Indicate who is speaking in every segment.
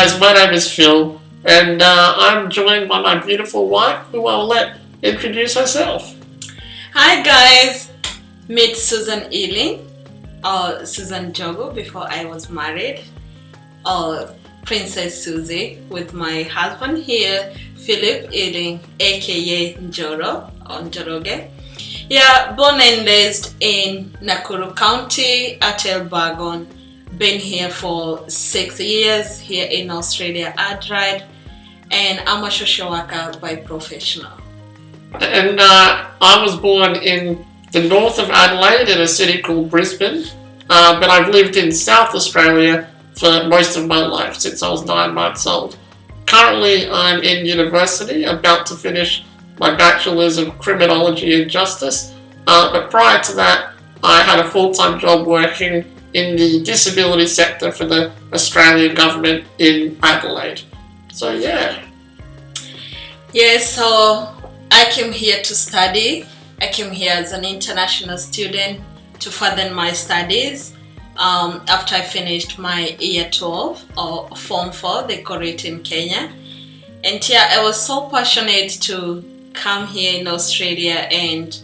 Speaker 1: guys, my name is Phil, and I'm joined by my beautiful wife, who I'll let introduce herself.
Speaker 2: Hi guys, meet Susan Ealing, or Susan Jogo before I was married, or Princess Susie, with my husband here, Philip Ealing, aka Njoro, or Njoroge. Yeah, born and raised in Nakuru County at Elbagon. Been here for 6 years here in Australia, Adelaide, and I'm a social worker by professional.
Speaker 1: And I was born in the north of Adelaide in a city called Brisbane, but I've lived in South Australia for most of my life since I was 9 months old. Currently, I'm in university, about to finish my Bachelor's of Criminology and Justice, but prior to that, I had a full-time job working in the disability sector for the Australian government in Adelaide. So yeah.
Speaker 2: Yeah, so I came here to study. I came here as an international student to further my studies after I finished my year 12 or Form 4, they call it in Kenya. And yeah, I was so passionate to come here in Australia and,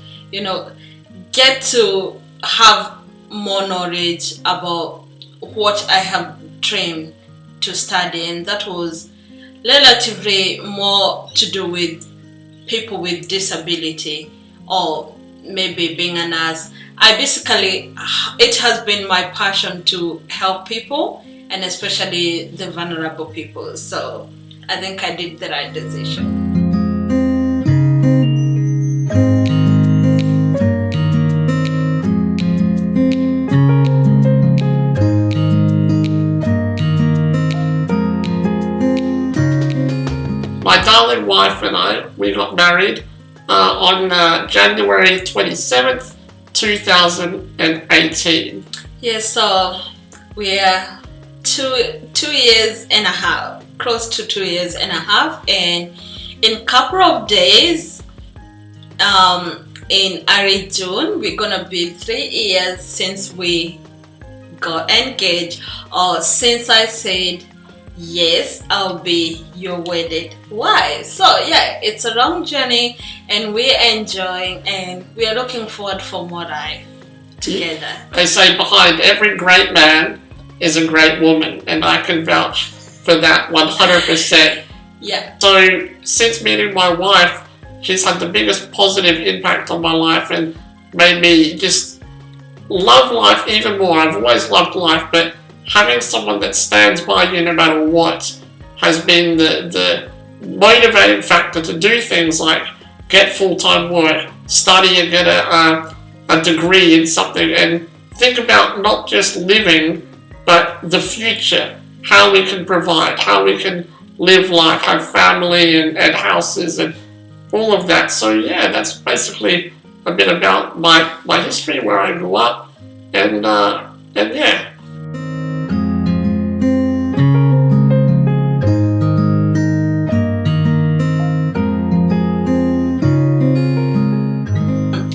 Speaker 2: get to have more knowledge about what I have dreamed to study, and that was relatively more to do with people with disability, or maybe being a nurse. It has been my passion to help people, and especially the vulnerable people. So I think I did the right decision.
Speaker 1: My darling wife and I, we got married on January 27th, 2018.
Speaker 2: Yeah, so we are two years and a half, close to 2 years and a half, and in a couple of days, in early June, we're gonna be 3 years since we got engaged, or since I said, yes, I'll be your wedded wife. So yeah, it's a long journey, and we're enjoying, and we are looking forward for more life together.
Speaker 1: They say behind every great man is a great woman, and I can vouch for that 100%.
Speaker 2: Yeah.
Speaker 1: So since meeting my wife, she's had the biggest positive impact on my life and made me just love life even more. I've always loved life, but having someone that stands by you no matter what has been the motivating factor to do things like get full-time work, study and get a degree in something, and think about not just living, but the future, how we can provide, how we can live life, have family and houses and all of that. So yeah, that's basically a bit about my history, where I grew up, and yeah.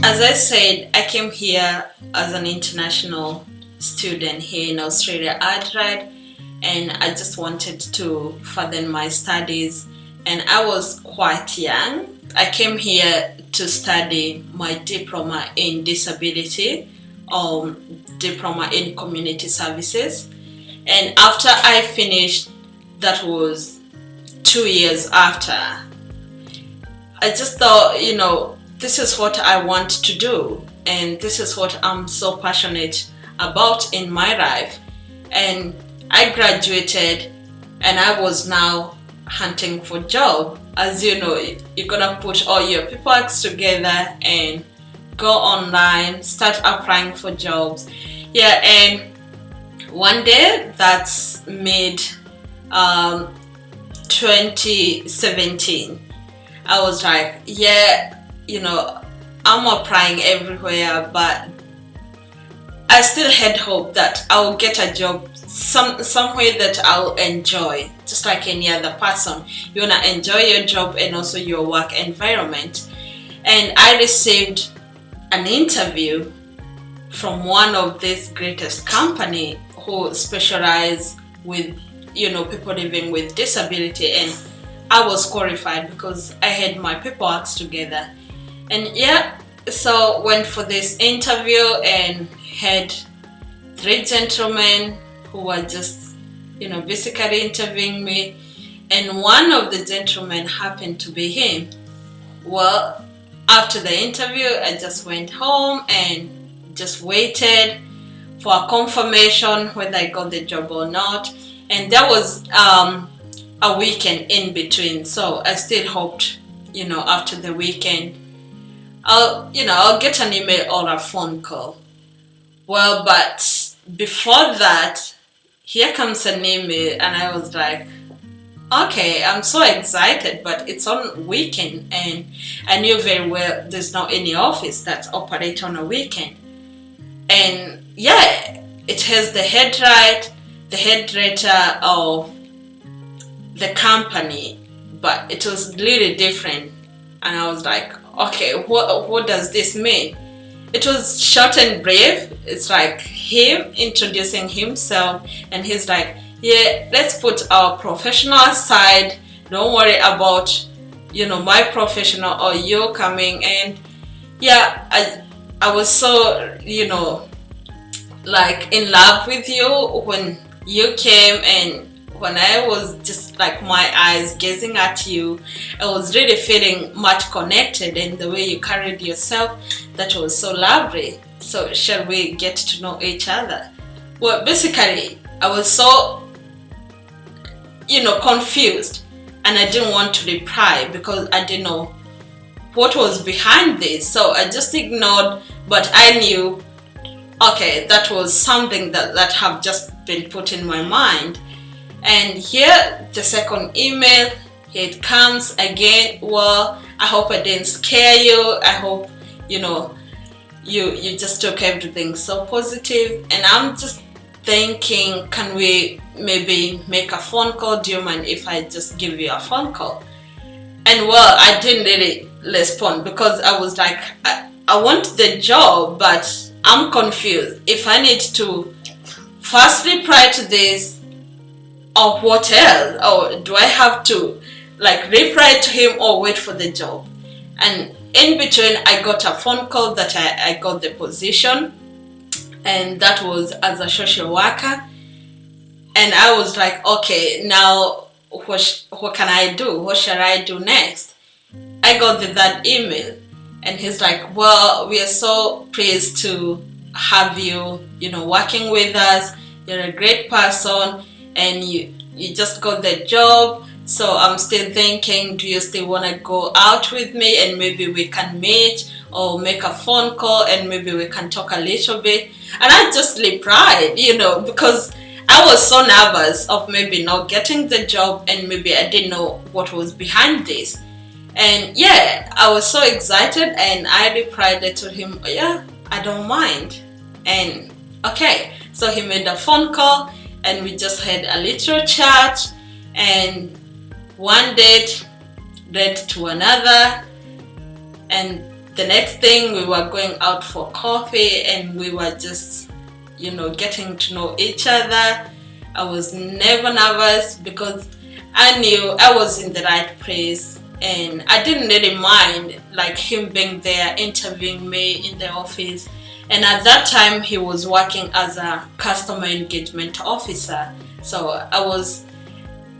Speaker 2: As I said, I came here as an international student here in Australia, Adelaide, and I just wanted to further my studies, and I was quite young. I came here to study my diploma in disability, or diploma in community services, and after I finished, that was 2 years after, I just thought, this is what I want to do, and this is what I'm so passionate about in my life. And I graduated, and I was now hunting for a job. As you know, you're gonna put all your paperwork together and go online, start applying for jobs. Yeah, and one day, that's mid 2017, I was like, yeah, I'm applying everywhere, but I still had hope that I will get a job somewhere that I'll enjoy, just like any other person. You wanna enjoy your job and also your work environment. And I received an interview from one of these greatest company who specialize with people living with disability, and I was qualified because I had my paperwork together. And yeah, so went for this interview and had 3 gentlemen who were just, basically interviewing me. And one of the gentlemen happened to be him. Well, after the interview, I just went home and just waited for a confirmation whether I got the job or not. And there was a weekend in between, so I still hoped, after the weekend, I'll get an email or a phone call. Well, but before that, here comes an email, and I was like, okay, I'm so excited, but it's on weekend, and I knew very well there's not any office that's operate on a weekend. And yeah, it has the head writer of the company, but it was really different. And I was like, okay, what does this mean? It was short and brief. It's like him introducing himself, and he's like, yeah, let's put our professional aside. Don't worry about, my professional or you coming. And yeah, I was so, like in love with you when you came, and when I was just like my eyes gazing at you, I was really feeling much connected, and the way you carried yourself, that was so lovely. So shall we get to know each other? Well, basically, I was so, confused, and I didn't want to reply because I didn't know what was behind this. So I just ignored, but I knew, okay, that was something that have just been put in my mind. And here, the second email, here it comes again. Well, I hope I didn't scare you. I hope, you just took everything so positive. And I'm just thinking, can we maybe make a phone call? Do you mind if I just give you a phone call? And well, I didn't really respond because I was like, I want the job, but I'm confused. If I need to first reply to this, or what else? Or do I have to reply to him or wait for the job? And in between, I got a phone call that I got the position, and that was as a social worker. And I was like, okay, now what can I do? What shall I do next? I got that email, and he's like, well, we are so pleased to have you, working with us. You're a great person, and you just got the job. So I'm still thinking, do you still want to go out with me, and maybe we can meet or make a phone call, and maybe we can talk a little bit? And I just replied, because I was so nervous of maybe not getting the job, and maybe I didn't know what was behind this. And yeah, I was so excited, and I replied to him, yeah, I don't mind. And okay, so he made a phone call, and we just had a little chat, and one date led to another, and the next thing we were going out for coffee, and we were just, getting to know each other. I was never nervous because I knew I was in the right place, and I didn't really mind him being there interviewing me in the office. And at that time, he was working as a customer engagement officer. So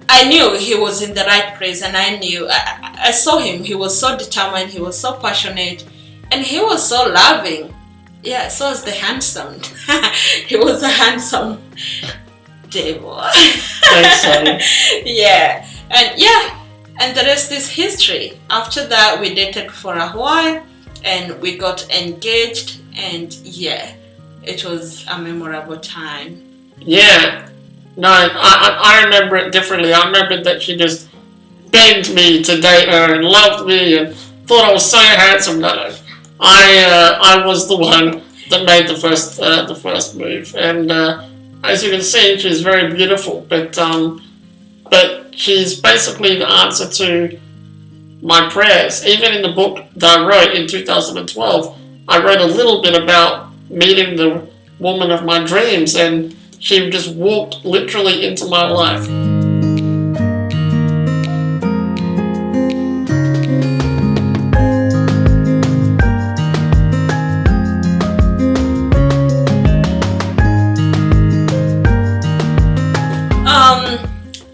Speaker 2: I knew he was in the right place, and I knew, I saw him. He was so determined, he was so passionate, and he was so loving. Yeah, so was the handsome. He was a handsome devil.
Speaker 1: Thanks, Sonny.
Speaker 2: Yeah, and the rest is history. After that, we dated for a while, and we got engaged. And yeah, it was a memorable time.
Speaker 1: Yeah, no, I remember it differently. I remember that she just begged me to date her and loved me and thought I was so handsome that I was the one that made the first move. And as you can see, she's very beautiful. But she's basically the answer to my prayers. Even in the book that I wrote in 2012. I wrote a little bit about meeting the woman of my dreams, and he just walked literally into my life.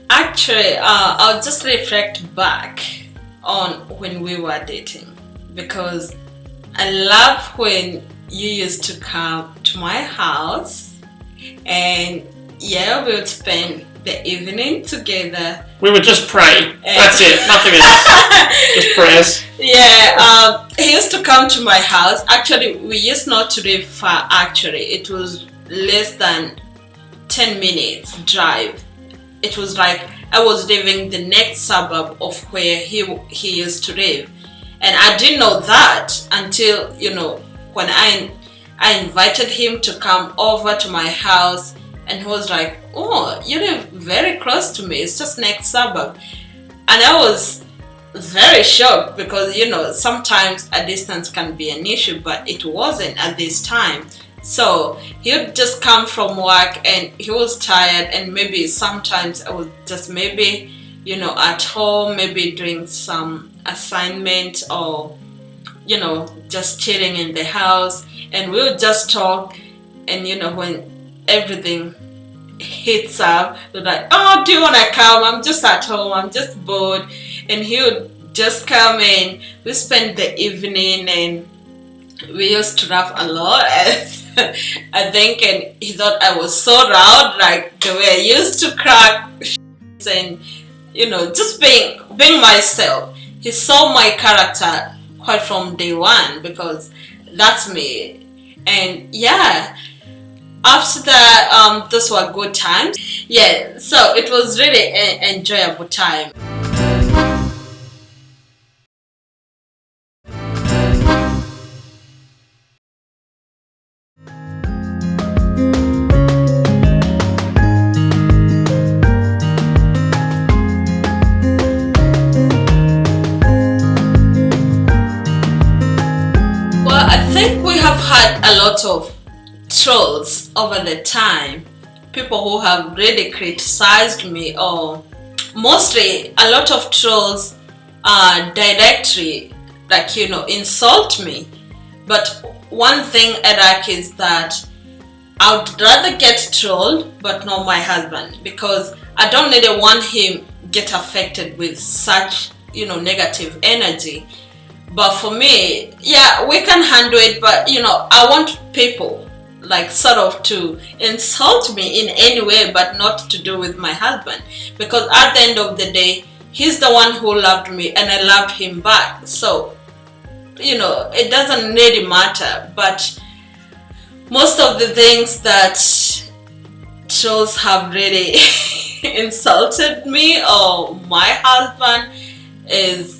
Speaker 2: Actually, I'll just reflect back on when we were dating, because I love when you used to come to my house, and yeah, we would spend the evening together.
Speaker 1: We would just pray. That's it, nothing else. Just prayers.
Speaker 2: Yeah, he used to come to my house. Actually, we used not to live far. Actually, it was less than 10 minutes drive. It was like I was living the next suburb of where he used to live, and I didn't know that until, you know, when I invited him to come over to my house, and he was like, "Oh, you live very close to me. It's just next suburb," and I was very shocked because, you know, sometimes a distance can be an issue, but it wasn't at this time. So he would just come from work and he was tired, and maybe sometimes I was just maybe, you know, at home, maybe doing some assignment, or, you know, just chilling in the house, and we would just talk. And, you know, when everything hits up, we're like, "Oh, do you want to come? I'm just at home, I'm just bored." And he would just come in. We spent the evening and we used to laugh a lot. I think, and he thought I was so loud, like the way I used to crack and, you know, just being myself. He saw my character quite from day one, because that's me. And yeah, after that, those were good times. Yeah, so it was really an enjoyable time. Had a lot of trolls over the time, people who have really criticized me, or mostly a lot of trolls directly, like, you know, insult me. But one thing I like is that I would rather get trolled but not my husband, because I don't really want him get affected with such, you know, negative energy. But for me, yeah, we can handle it, but, you know, I want people like sort of to insult me in any way, but not to do with my husband, because at the end of the day, he's the one who loved me and I loved him back. So, you know, it doesn't really matter. But most of the things that trolls have really insulted me or my husband is,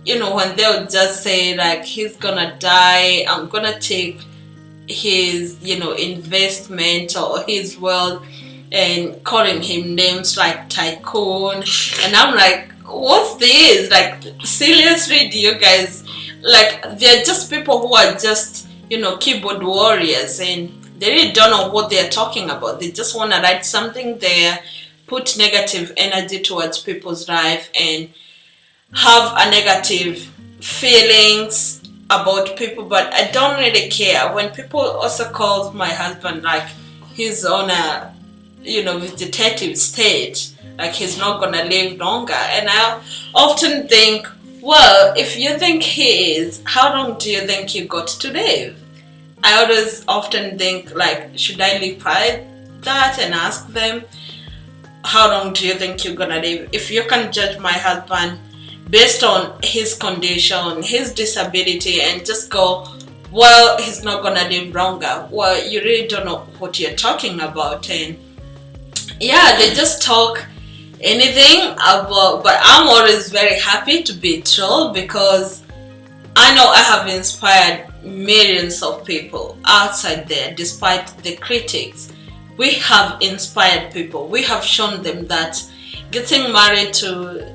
Speaker 2: you know, when they would just say like, "He's gonna die, I'm gonna take his, you know, investment or his wealth," and calling him names like tycoon. And I'm like, what's this? Like, seriously, do you guys, like, they're just people who are just, you know, keyboard warriors, and they really don't know what they're talking about. They just want to write something there, put negative energy towards people's life, and have a negative feelings about people. But I don't really care when people also call my husband like he's on a, you know, vegetative state, like he's not gonna live longer. And I often think, well, if you think he is, how long do you think you got to live? I always often think, like, should I live by that and ask them, how long do you think you're gonna live? If you can judge my husband based on his condition, his disability, and just go, well, he's not gonna live longer, well, you really don't know what you're talking about. And yeah, they just talk anything about, but I'm always very happy to be trolled, because I know I have inspired millions of people outside there. Despite the critics, we have inspired people. We have shown them that getting married to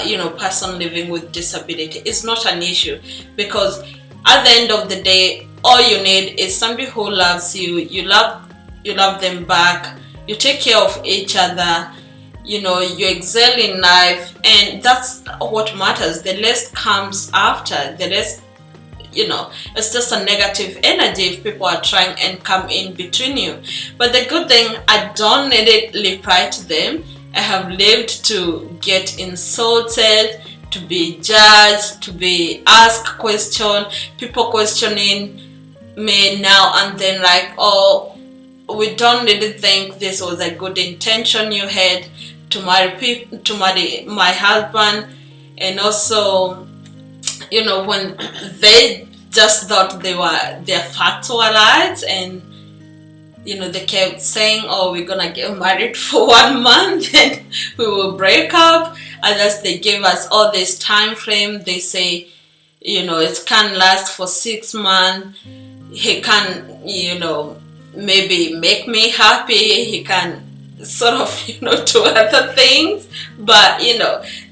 Speaker 2: you know, person living with disability is not an issue, because at the end of the day, all you need is somebody who loves you. You love you love them back, you take care of each other, you excel in life, and that's what matters. The rest comes after. The rest, it's just a negative energy if people are trying and come in between you. But the good thing, I don't really reply to them. I have lived to get insulted, to be judged, to be asked questions, people questioning me now and then, like, oh, we don't really think this was a good intention you had to marry my husband. And also, when they just thought their facts were right, and they kept saying, oh, we're gonna get married for 1 month and we will break up, unless they give us all this time frame. They say, it can last for 6 months. He can, maybe make me happy. He can sort of, do other things. But,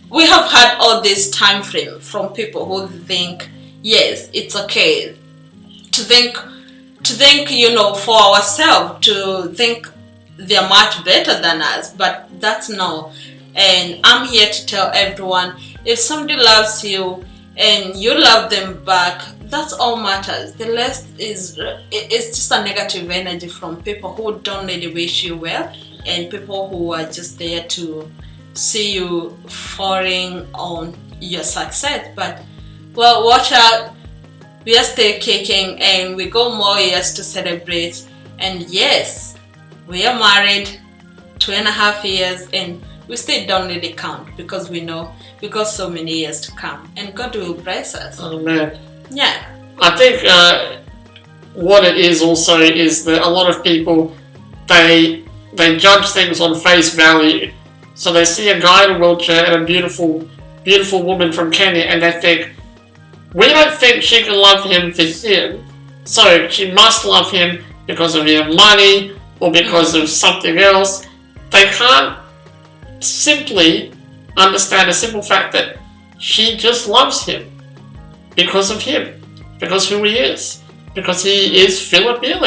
Speaker 2: we have had all this time frame from people who think, yes, it's okay to think, for ourselves, to think they're much better than us. But that's no. And I'm here to tell everyone, if somebody loves you and you love them back, that's all matters. The rest it's just a negative energy from people who don't really wish you well, and people who are just there to see you falling on your success. But, well, watch out. We are still kicking, and we got more years to celebrate. And yes, we are married 2.5 years, and we still don't really count, because we know we got so many years to come, and God will bless us.
Speaker 1: Amen.
Speaker 2: Yeah.
Speaker 1: I think what it is also is that a lot of people, they judge things on face value. So they see a guy in a wheelchair and a beautiful woman from Kenya, and they think, we don't think she can love him for him, so she must love him because of your money or because of something else. They can't simply understand a simple fact that she just loves him because of him, because who he is, because he is Filipino.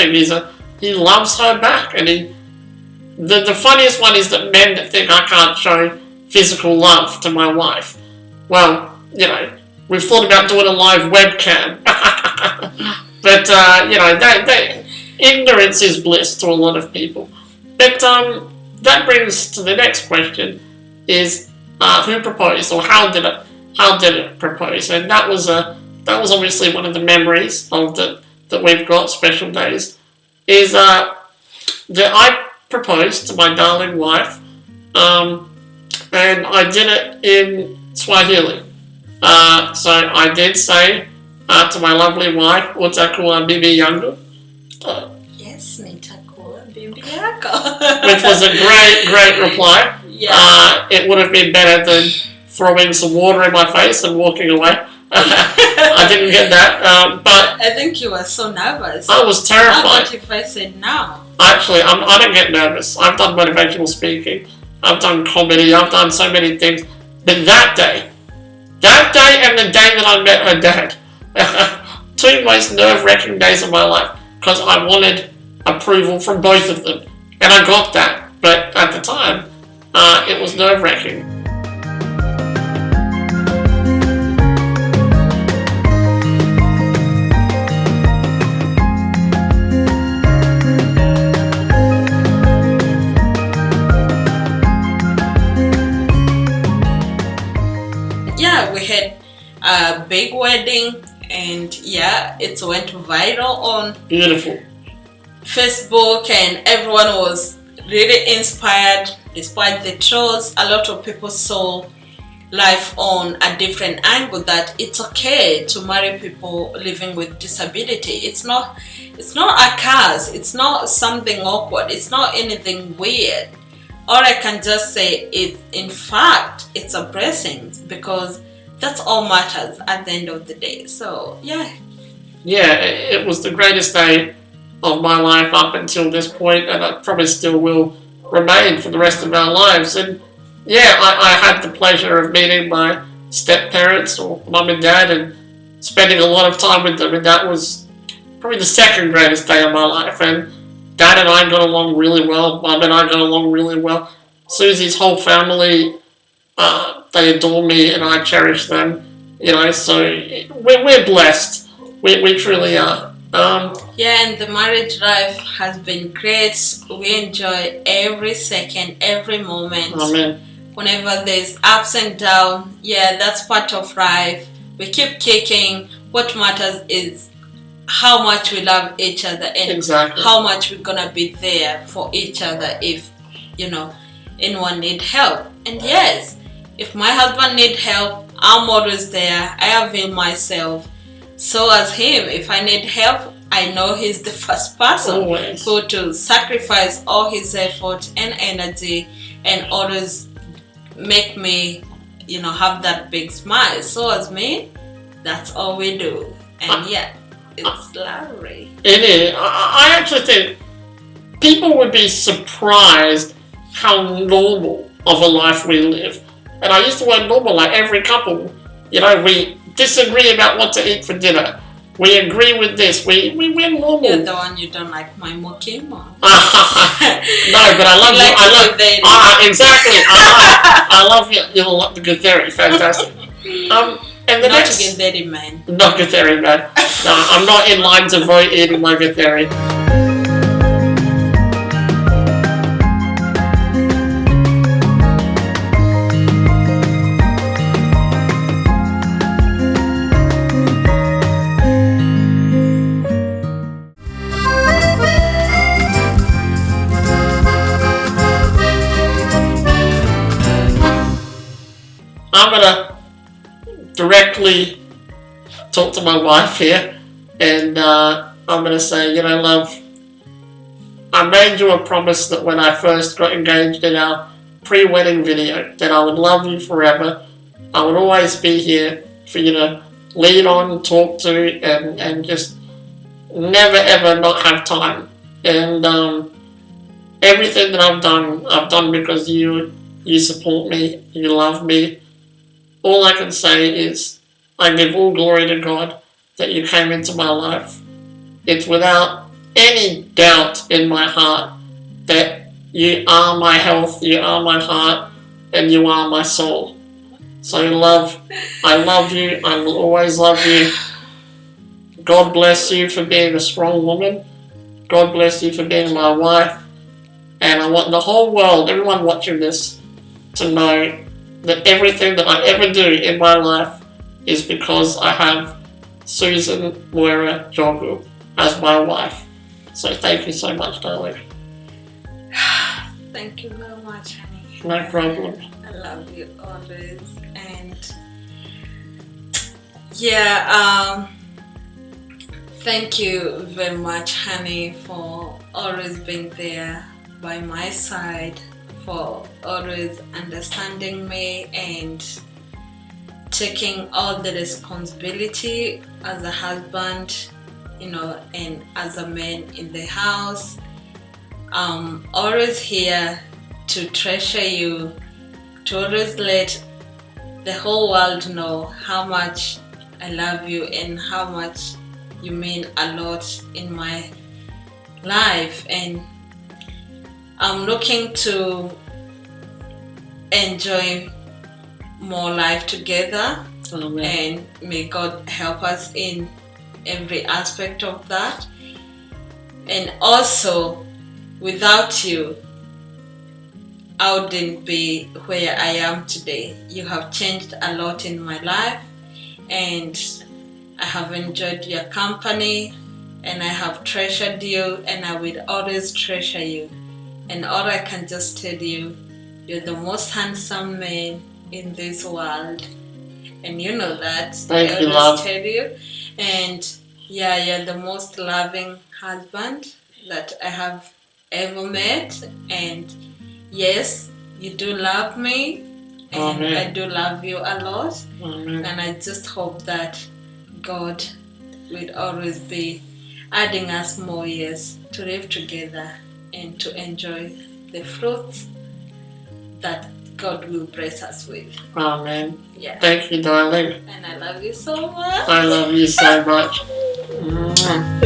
Speaker 1: He loves her back. And the funniest one is that men that think I can't show physical love to my wife. Well, we've thought about doing a live webcam. But, ignorance is bliss to a lot of people. But that brings to the next question, is who proposed, or how did it propose? And that was obviously one of the memories of that we've got, special days, is that I proposed to my darling wife, and I did it in Swahili. So I did say to my lovely wife, "Utakuwa bibi yangu,"
Speaker 2: Yes, nitakuwa bibi yako.
Speaker 1: which was a great reply.
Speaker 2: Yeah.
Speaker 1: It would have been better than throwing some water in my face and walking away. I didn't get that, but
Speaker 2: I think you were so nervous.
Speaker 1: I was terrified.
Speaker 2: What if I said no?
Speaker 1: Actually, I don't get nervous. I've done motivational speaking. I've done comedy. I've done so many things. But that day and the day that I met her dad, 2 most nerve-wracking days of my life, because I wanted approval from both of them. And I got that. But at the time, it was nerve-wracking.
Speaker 2: Yeah, we had a big wedding, and it went viral on
Speaker 1: Beautiful.
Speaker 2: Facebook, and everyone was really inspired despite the trolls. A lot of people saw life on a different angle, that it's okay to marry people living with disability. It's not a curse, it's not something awkward, it's not anything weird. All I can just say is, in fact, it's a blessing, because that's all matters at the end of the day. So yeah,
Speaker 1: it was the greatest day of my life up until this point, and it probably still will remain for the rest of our lives. And I had the pleasure of meeting my step-parents, or mum and dad, and spending a lot of time with them, and that was probably the second greatest day of my life. And Dad and I got along really well. Mum and I got along really well. Susie's whole family, they adore me and I cherish them. So we're blessed. We truly are.
Speaker 2: Yeah, and the marriage life has been great. We enjoy every second, every moment.
Speaker 1: Amen.
Speaker 2: Whenever there's ups and downs, yeah, that's part of life. We keep kicking. What matters is how much we love each other and
Speaker 1: Exactly.
Speaker 2: how much we're gonna be there for each other if anyone need help. And yes, if my husband need help, I'm always there. I avail myself. So as him, if I need help, I know he's the first person
Speaker 1: Always.
Speaker 2: who to sacrifice all his effort and energy and always make me have that big smile. So as me, that's all we do. And yeah, it's lovely.
Speaker 1: It is. I actually think people would be surprised how normal of a life we live. And I use the word normal like every couple. We disagree about what to eat for dinner. We agree with this. We're normal.
Speaker 2: You're the one you don't like my mokimo.
Speaker 1: No, but I love you.
Speaker 2: Like
Speaker 1: I love exactly. I love you. You love the Gutheri. Fantastic. And the
Speaker 2: Not
Speaker 1: next,
Speaker 2: to get dirty, man.
Speaker 1: not Gutheri, man. I'm not in line to avoid eating my Gutheri. I'm gonna directly talk to my wife here, and I'm gonna say, love, I made you a promise that when I first got engaged in our pre-wedding video, that I would love you forever. I would always be here for you to lean on, talk to, and just never ever not have time. And everything that I've done because you support me, you love me. All I can say is I give all glory to God that you came into my life. It's without any doubt in my heart that you are my health, you are my heart, and you are my soul. So love, I love you, I will always love you. God bless you for being a strong woman. God bless you for being my wife. And I want the whole world, everyone watching this, to know that everything that I ever do in my life is because I have Susan Moira Jogu as my wife. So thank you so much, darling.
Speaker 2: Thank you very much, honey.
Speaker 1: No problem.
Speaker 2: I love you always. And yeah, thank you very much, honey, for always being there by my side, for always understanding me and taking all the responsibility as a husband, and as a man in the house. I'm always here to treasure you, to always let the whole world know how much I love you and how much you mean a lot in my life. And I'm looking to enjoy more life together.
Speaker 1: Amen.
Speaker 2: And may God help us in every aspect of that. And also, without you, I wouldn't be where I am today. You have changed a lot in my life, and I have enjoyed your company, and I have treasured you, and I will always treasure you. And all I can just tell you, you're the most handsome man in this world, and you know that.
Speaker 1: Thank you,
Speaker 2: I always
Speaker 1: love.
Speaker 2: tell you. And yeah, you're the most loving husband that I have ever met. And yes, you do love me, and
Speaker 1: Amen.
Speaker 2: I do love you a lot.
Speaker 1: Amen.
Speaker 2: And I just hope that God will always be adding us more years to live together and to enjoy the fruits that God will bless us with.
Speaker 1: Amen.
Speaker 2: Yeah.
Speaker 1: Thank you, darling.
Speaker 2: And I love you so much.
Speaker 1: I love you so much. Mwah.